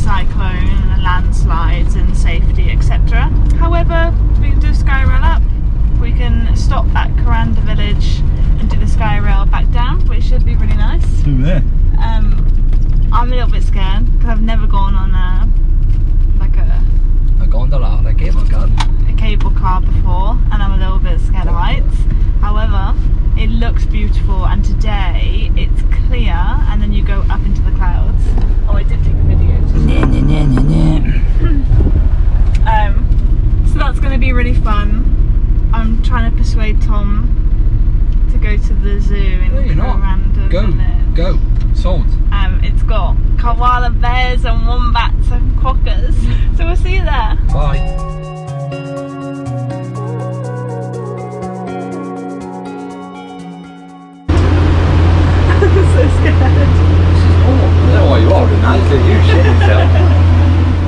cyclone and landslides and safety, etc. However, we can do Skyrail up, we can stop at Kuranda village and do the Skyrail back down, which should be really nice. Over there. I'm a little bit scared because I've never gone on a gondola or a cable car before, and I'm a little bit scared of heights. However, it looks beautiful, and today it's clear and then you go up into the clouds. Oh, I did take a video. So that's going to be really fun. I'm trying to persuade Tom to go to the zoo in Kuranda village. Go. Sold. It's got koala bears and wombats and quokkas. So we'll see you there. Bye. I'm so scared. I don't know why you are doing that. You shit yourself.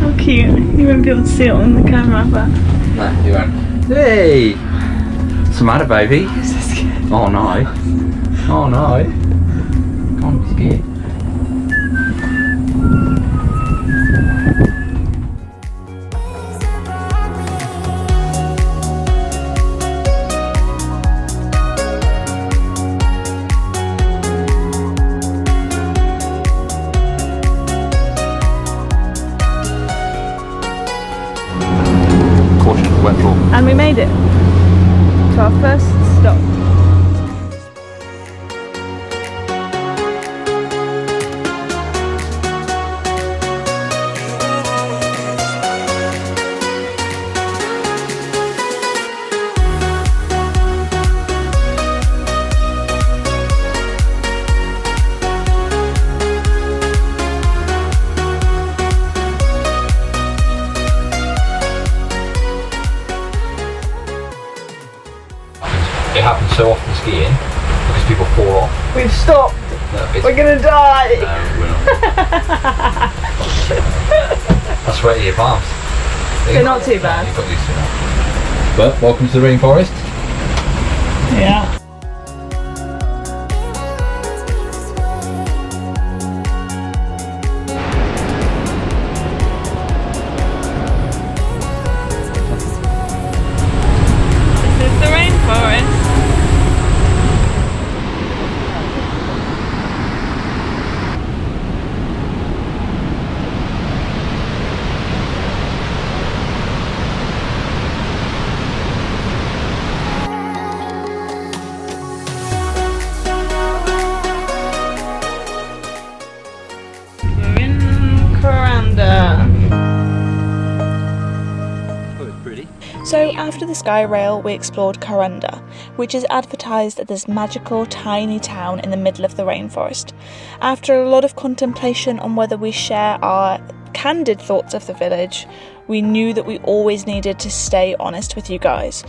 How cute. You won't be able to see it on the camera, but... Nah, you won't. Hey! What's the matter, baby? I'm so scared. Oh no. Oh no. Can't be scared. And we made it to our first stop. It happens so often skiing because people fall off. We've stopped. No, We're gonna die. No, we're not. That's right, your palms. They're not too bad. You've got used to that. But welcome to the rainforest. Yeah. This is the rainforest. We're in Kuranda. Oh, it's pretty. So after the Skyrail, we explored Kuranda, which is advertised as this magical tiny town in the middle of the rainforest. After a lot of contemplation on whether we share our candid thoughts of the village, we knew that we always needed to stay honest with you guys.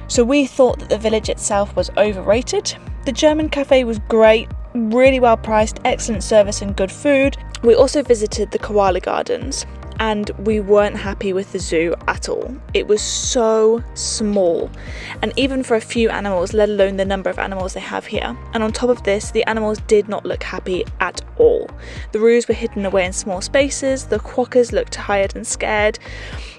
So we thought that the village itself was overrated. The German cafe was great, really well priced, excellent service and good food. We also visited the koala gardens, and we weren't happy with the zoo at all. It was so small, and even for a few animals, let alone the number of animals they have here. And on top of this, the animals did not look happy at all. The roos were hidden away in small spaces, the quokkas looked tired and scared.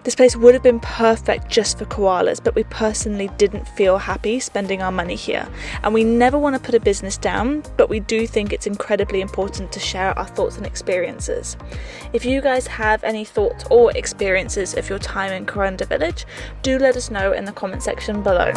This place would have been perfect just for koalas, but we personally didn't feel happy spending our money here. And we never want to put a business down, but we do think it's incredibly important to share our thoughts and experiences. If you guys have any thoughts or experiences of your time in Kuranda village, do let us know in the comment section below.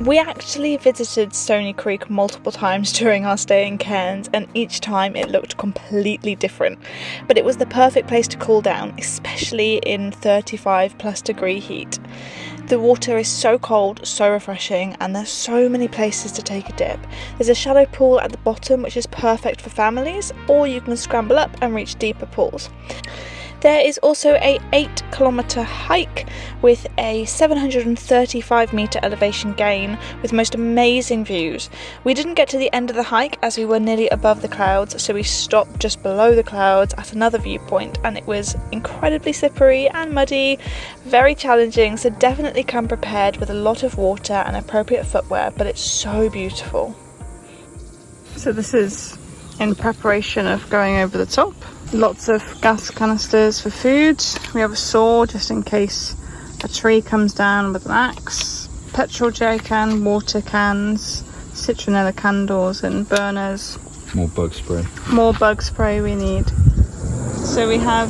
We actually visited Stoney Creek multiple times during our stay in Cairns, and each time it looked completely different. But it was the perfect place to cool down, especially in 35+ degree heat. The water is so cold, so refreshing, and there's so many places to take a dip. There's a shallow pool at the bottom which is perfect for families, or you can scramble up and reach deeper pools. There is also a 8-kilometre hike with a 735 metre elevation gain with most amazing views. We didn't get to the end of the hike as we were nearly above the clouds, so we stopped just below the clouds at another viewpoint, and it was incredibly slippery and muddy, very challenging, so definitely come prepared with a lot of water and appropriate footwear, but it's so beautiful. So this is in preparation of going over the top. Lots of gas canisters for food. We have a saw just in case a tree comes down with an axe. Petrol jerrycan, water cans, citronella candles and burners. More bug spray. More bug spray we need. So we have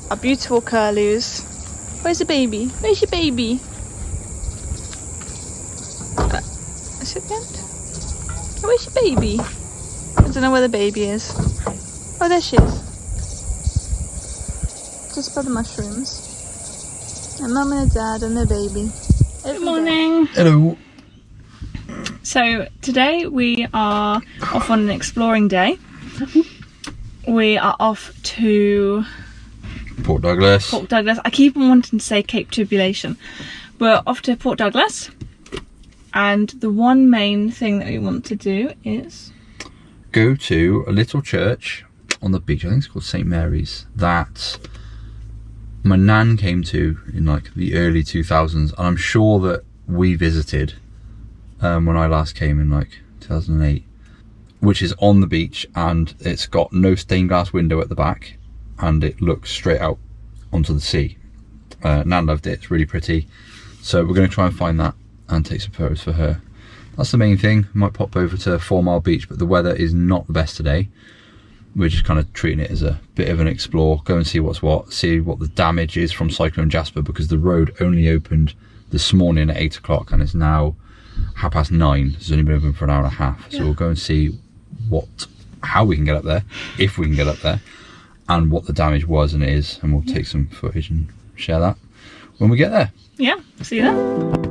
our beautiful curlews. Where's the baby? Where's your baby? Is it good? Where's your baby? I don't know where the baby is. Oh, there she is. Just by the mushrooms. And mum and a dad and their baby. Good morning. Hello. So today we are off on an exploring day. We are off to Port Douglas. Port Douglas. I keep on wanting to say Cape Tribulation. We're off to Port Douglas, and the one main thing that we want to do is go to a little church on the beach. I think it's called St Mary's, that my nan came to in like the early 2000s, and I'm sure that we visited when I last came in like 2008, which is on the beach, and it's got no stained glass window at the back and it looks straight out onto the sea. Nan loved it, it's really pretty, so we're going to try and find that and take some photos for her. That's the main thing. Might pop over to 4 Mile Beach, but the weather is not the best today. We're just kind of treating it as a bit of an explore, go and see what's what, see what the damage is from Cyclone Jasper, because the road only opened this morning at 8 o'clock and it's now 9:30. It's only been open for an hour and a half. So we'll go and see how we can get up there, if we can get up there, and what the damage was and is, and we'll take some footage and share that when we get there. Yeah, see you there.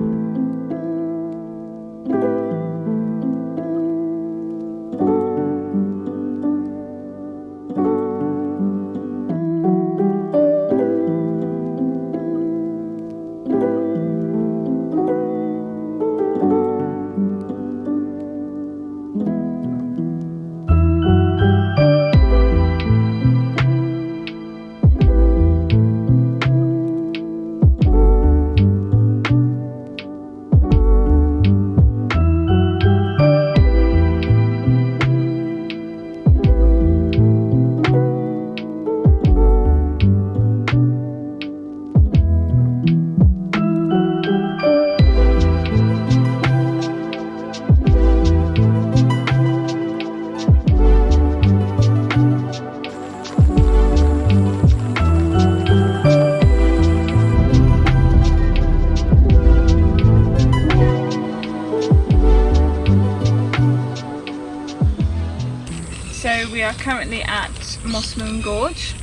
We are currently at Mossmoon Gorge,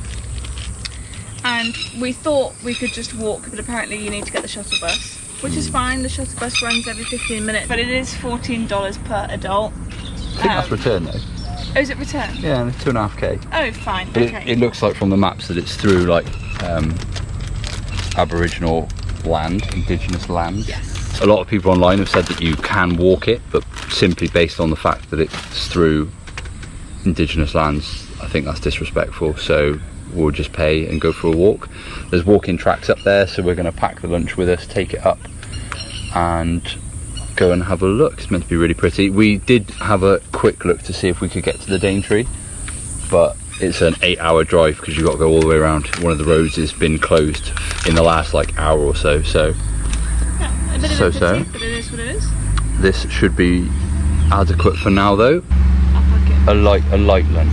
and we thought we could just walk, but apparently you need to get the shuttle bus, which is fine. The shuttle bus runs every 15 minutes, but it is $14 per adult. I think that's return though. Oh, is it return? Yeah, 2.5k. Oh, fine. But okay. it looks like from the maps that it's through like Aboriginal land, indigenous land. Yes. A lot of people online have said that you can walk it, but simply based on the fact that it's through indigenous lands, I think that's disrespectful, so we'll just pay and go for a walk. There's walking tracks up there, so we're going to pack the lunch with us, take it up and go and have a look. It's meant to be really pretty. We did have a quick look to see if we could get to the Daintree, but it's an 8-hour drive because you've got to go all the way around. One of the roads has been closed in the last like hour or so, yeah, a bit of a pity, but it is what it is. This should be adequate for now though. A light lunch.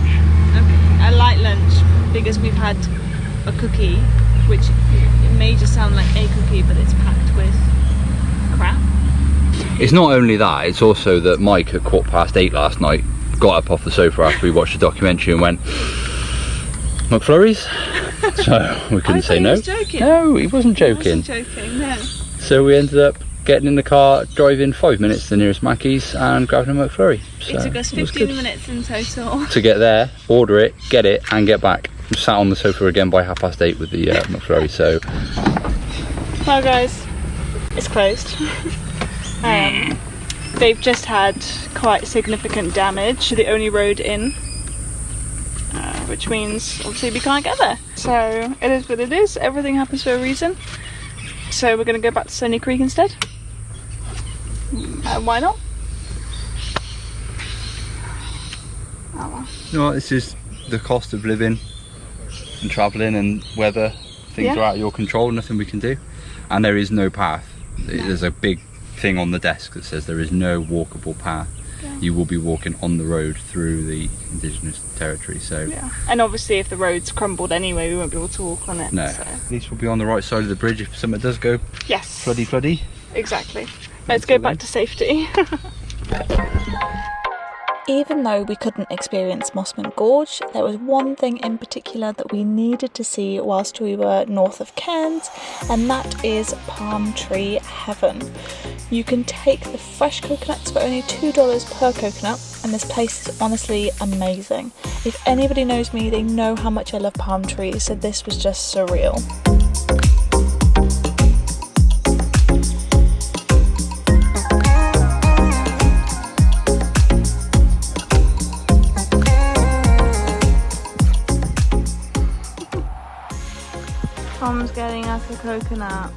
Okay, a light lunch, because we've had a cookie, which it may just sound like a cookie, but it's packed with crap. It's not only that, it's also that Mike at 8:15 last night got up off the sofa after we watched the documentary and went, McFlurries? So we couldn't say no. He was joking. No, he wasn't joking. He wasn't joking, no. So we ended up getting in the car, driving 5 minutes to the nearest Mackey's and grabbing a McFlurry. So it took us 15 minutes in total to get there, order it, get it and get back. I'm sat on the sofa again by 8:30 with the McFlurry, so... Well guys, it's closed. They've just had quite significant damage to the only road in, which means obviously we can't get there. So it is what it is, everything happens for a reason. So we're going to go back to Stoney Creek instead. And why not? Oh well. You know what, this is the cost of living and travelling and weather. Things are out of your control, nothing we can do. And there is no path. There's a big thing on the desk that says there is no walkable path. Yeah. You will be walking on the road through the indigenous territory, so... Yeah, and obviously if the road's crumbled anyway, we won't be able to walk on it. No, so. At least we'll be on the right side of the bridge if something does go floody. Exactly. Let's go back to safety. Even though we couldn't experience Mossman Gorge, there was one thing in particular that we needed to see whilst we were north of Cairns, and that is palm tree heaven. You can take the fresh coconuts for only $2 per coconut, and this place is honestly amazing. If anybody knows me, they know how much I love palm trees, so this was just surreal. Tom's getting us a coconut.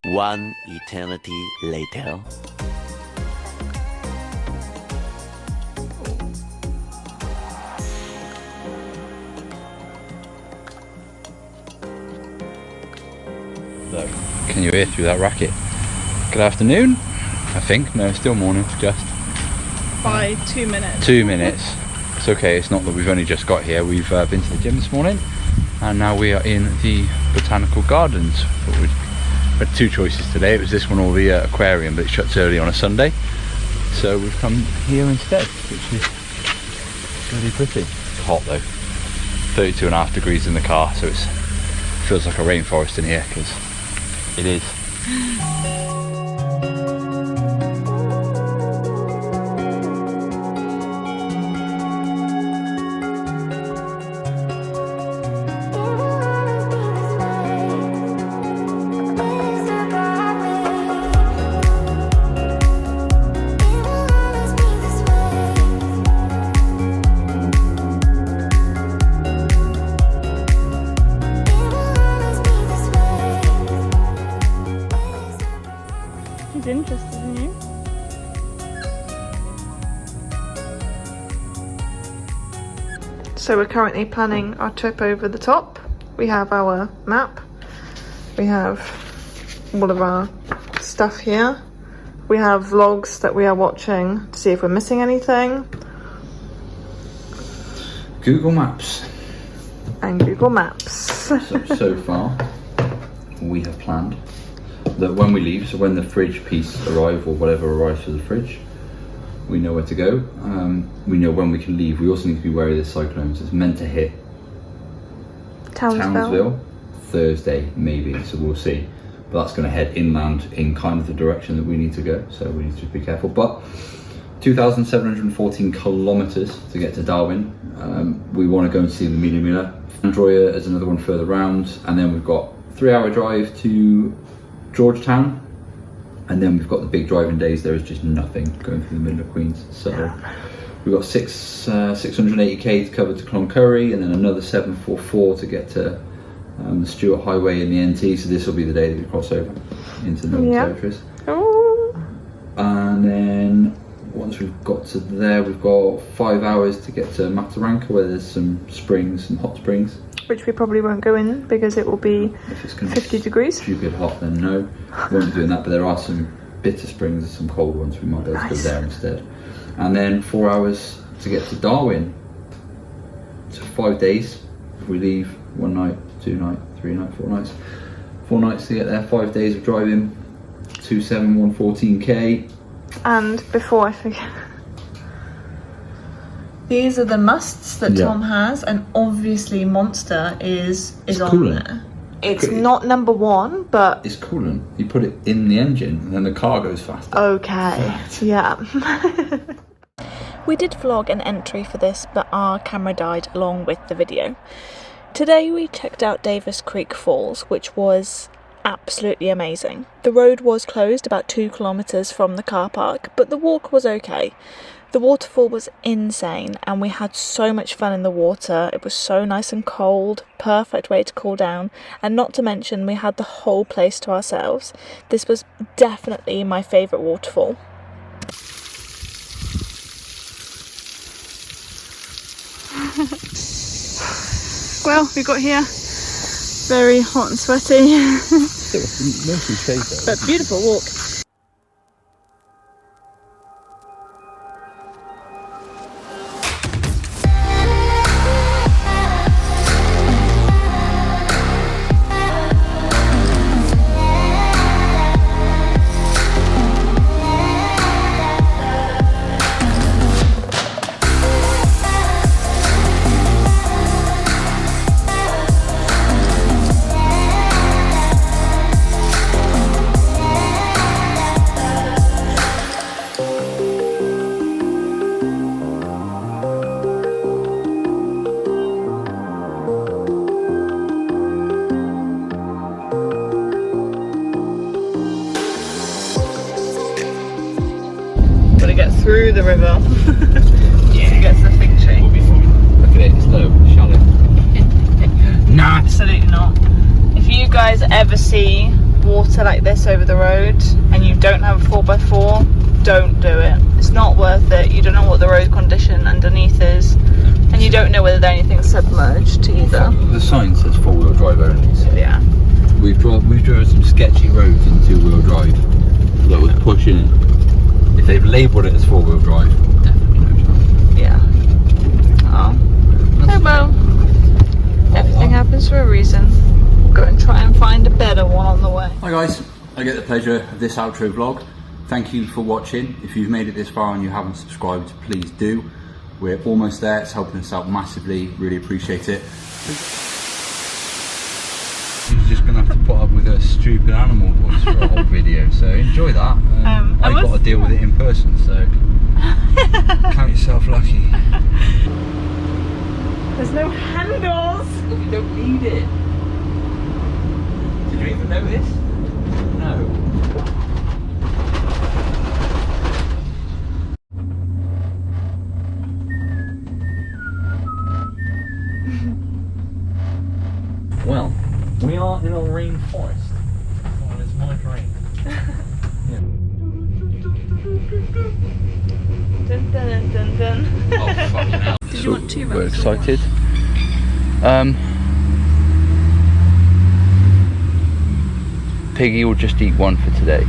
One eternity later. Can you hear through that racket? Good afternoon, I think. No, still morning, just. By 2 minutes. 2 minutes. It's okay, it's not that we've only just got here. We've been to the gym this morning and now we are in the botanical gardens. We had two choices today. It was this one or the aquarium, but it shuts early on a Sunday. So we've come here instead, which is really pretty. It's hot though. 32.5 degrees in the car, so it feels like a rainforest in here, because it is. He's interested in you. So we're currently planning our trip over the top. We have our map. We have all of our stuff here. We have vlogs that we are watching to see if we're missing anything. Google Maps. And Google Maps. So far, we have planned that when we leave, so when the fridge piece arrives or whatever arrives for the fridge, we know where to go. We know when we can leave. We also need to be wary of the cyclones. It's meant to hit Townsville Thursday, maybe, so we'll see. But that's going to head inland in kind of the direction that we need to go, so we need to be careful. But 2,714 kilometres to get to Darwin. We want to go and see the Mila Mila. Androya is another one further round, and then we've got 3-hour drive to Georgetown, and then we've got the big driving days. There is just nothing going through the middle of Queens, so we've got 680k to cover to Cloncurry, and then another 744 to get to the Stuart Highway and the NT. So this will be the day that we cross over into the Northern Territories. And then once we've got to there, we've got 5 hours to get to Mataranka, where there's some springs, some hot springs. Which we probably won't go in because it will be 50 degrees. Stupid hot, then no, we won't be doing that. But there are some bitter springs and some cold ones. We might be able to go there instead. And then 4 hours to get to Darwin. So 5 days. If we leave 1 night, 2 nights, 3 nights, 4 nights. 4 nights to get there. 5 days of driving. 27114k. And before I forget, these are the musts that Tom has, and obviously Monster is on cooling. there. It's not number one, but it's coolant. You put it in the engine and then the car goes faster. okay. Yeah. We did vlog an entry for this, but our camera died along with the video. Today we checked out Davies Creek Falls, which was absolutely amazing. The road was closed about 2 kilometers from the car park, but the walk was okay. The waterfall was insane and we had so much fun in the water. It was so nice and cold, perfect way to cool down, and not to mention we had the whole place to ourselves. This was definitely my favourite waterfall. Well, we got here very hot and sweaty. Mostly safer. But beautiful walk. Gotta get through the river to get to the fig tree. We'll be fine. Look at it, it's low, shallow. Nah. Absolutely not. If you guys ever see water like this over the road and you don't have a 4x4, don't do it. It's not worth it. You don't know what the road condition underneath is, and you don't know whether anything's submerged either. The sign says 4-wheel drive only. So Yeah. we've driven some sketchy roads in 2-wheel drive that was pushing it. If they've labelled it as 4-wheel drive, definitely no chance. Yeah. Oh. Oh well. Everything happens for a reason. We'll go and try and find a better one on the way. Hi guys, I get the pleasure of this outro vlog. Thank you for watching. If you've made it this far and you haven't subscribed, please do. We're almost there, it's helping us out massively, really appreciate it. He's just going to have to put up with a stupid animal voice for a whole video, so enjoy that. I've got to deal with it in person, so count yourself lucky. There's no handles. You don't need it. Did you even notice? No. Well, we are in a rainforest. Well, it's my rain. Dun, dun, dun, dun. Oh, fucking hell. Did you want 2 We're rounds? excited. Piggy will just eat one for today.